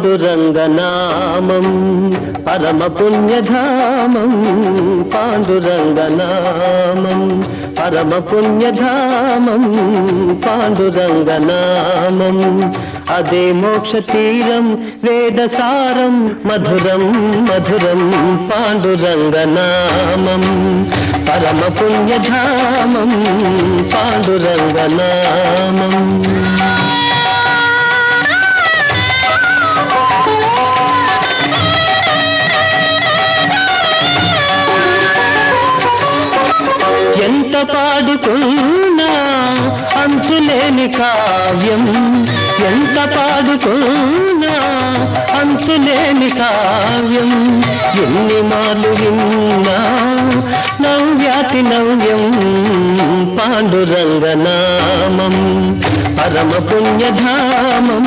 పాండురంగనామం పరమ పుణ్యధామం పాండురంగనామం పరమ పుణ్యధామం పాండురంగనామం అదే మోక్ష తీరం వేదసారం మధురం మధురం పాండురంగనామం పరమ పుణ్యధామం పాండురంగనామం ఎంత పాడుకున్నా అంతులేని కావ్యం ఎంత పాడుకున్నా అంతులేని కావ్యం ఎన్ని మార్లు విన్నా నవ్యాతి నవ్యం పాండురంగనామం పరమ పుణ్యధామం